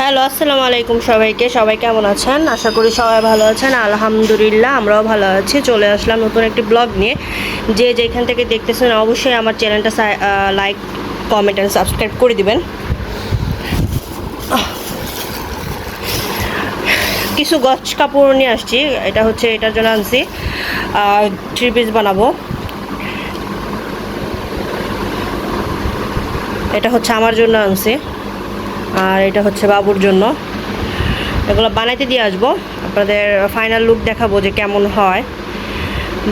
Hello, আসসালামু আলাইকুম সবাইকে। সবাই কেমন আছেন? আশা করি সবাই ভালো আছেন। আলহামদুলিল্লাহ, আমরাও ভালো আছি। চলে আসলাম নতুন একটি ব্লগ নিয়ে। যে যেখান থেকে দেখতেছেন অবশ্যই আমার চ্যানেলটা লাইক, কমেন্ট অ্যান্ড সাবস্ক্রাইব করে দিবেন। কিছু গছ কাপড় নিয়ে আসছি। এটা হচ্ছে এটার জন্য আনছি, 3 পিস বানাবো। এটা হচ্ছে আমার জন্য আনছি, আর এটা হচ্ছে বাবুর জন্য। এগুলো বানাইতে দিয়ে আসবো, আপনাদের ফাইনাল লুক দেখাবো যে কেমন হয়।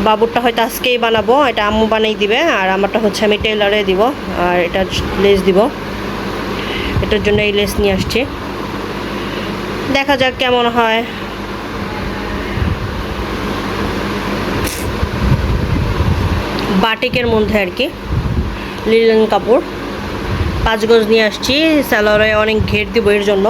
বাবুরটা হয়তো আজকেই বানাবো, এটা আম্মু বানাই দিবে, আর আমারটা হচ্ছে আমি টেলারে দিব। আর এটা লেস দিব, এটার জন্য এই লেস নিয়ে আসছি। দেখা যাক কেমন হয়। বাটিকের মধ্যে আর কি, লিলেন কাপড় 5 গজ নিয়ে আসছি। স্যালোয়ারে অনেক ঘের দিব এর জন্য।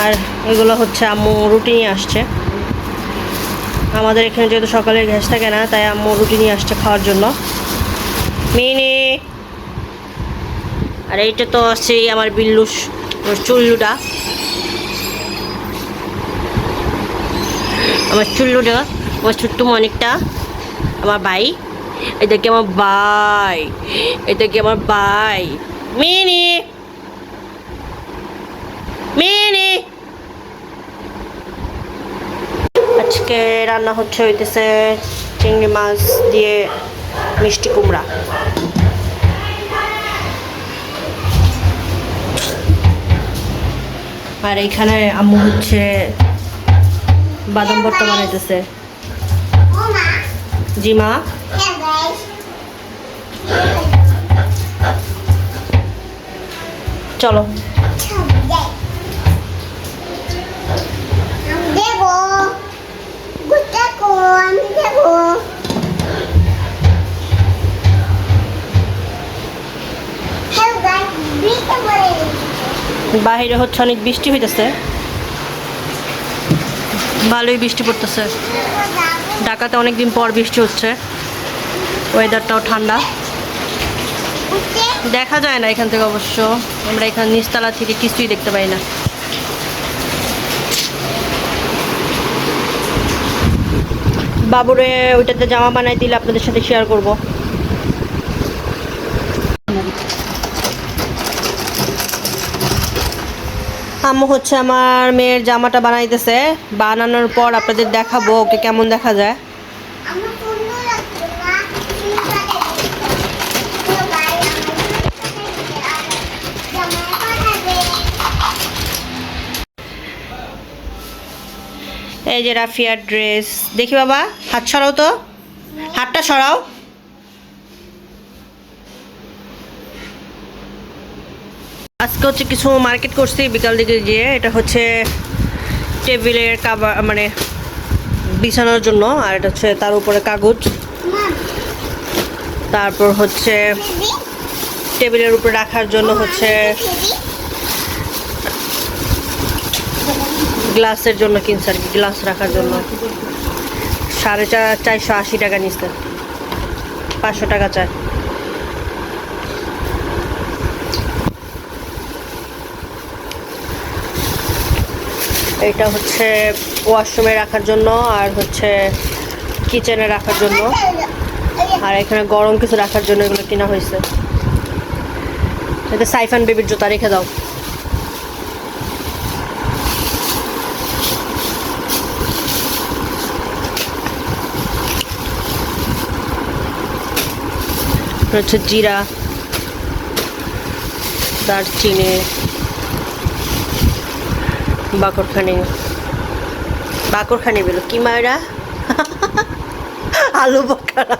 আর এগুলো হচ্ছে আম্মু রুটি নিয়ে আসছে। আমাদের এখানে যেহেতু সকালে গ্যাস থাকে না, তাই আম্মু রুটি নিয়ে আসছে খাওয়ার জন্য। মিনি, আর এইটা তো আছে আমার বিল্লু, চুল্লুটা, আমার চুল্লুটা, আমার ছোট্ট মনিকটা, আমার ভাই। এটা কি আমার ভাই, এটা কি আমার ভাই। Mini, mini. আজকে রান্না হইতেছে চিংড়ি মাছ দিয়ে মিষ্টি কুমড়া। আর এইখানে আম্মু হচ্ছে বাদাম ভর্তা বানাইতেছে। জি মা। চলো। বাহিরে হচ্ছে অনেক বৃষ্টি হইতেছে, ভালোই বৃষ্টি পড়তেছে। ঢাকাতে অনেকদিন পর বৃষ্টি হচ্ছে, ওয়েদারটাও ঠান্ডা। দেখা যায় না এখান থেকে, অবশ্য আমরা এখানে নিচতলা থেকে কিছুই দেখতে পাই না। বাবুরে ওইটাতে জামা বানাই দিলে আপনাদের সাথে শেয়ার করব। আম্মু হচ্ছে আমার মেয়ের জামাটা বানাইতেছে। বানানোর পর আপনাদের দেখাবো ওকে কেমন দেখা যায়। এই যে রাফিয়ার ড্রেস, দেখি বাবা, হাত সরাও তো, হাতটা সরাও। আজকে হচ্ছে কিছু মার্কেট করছি বিকাল দিকে গিয়ে। এটা হচ্ছে টেবিলের কাভার, মানে বিছানোর জন্য, আর এটা হচ্ছে তার উপরে কাগজ। তারপর হচ্ছে টেবিলের উপরে রাখার জন্য হচ্ছে গ্লাসের জন্য কিনছে আর কি, গ্লাস রাখার জন্য। 480 টাকা নিচ্ছে, 500 টাকা চায়। এটা হচ্ছে ওয়াশরুমে রাখার জন্য, আর হচ্ছে কিচেনে রাখার জন্য, আর এখানে গরম কিছু রাখার জন্য এগুলো কেনা হয়েছে। এটা সাইফান বেবির জুতা, রেখে দাও। হচ্ছে জিরা, দারচিনি, বাকরখানি বেলো কি মায়েরা, আলু বোখারা,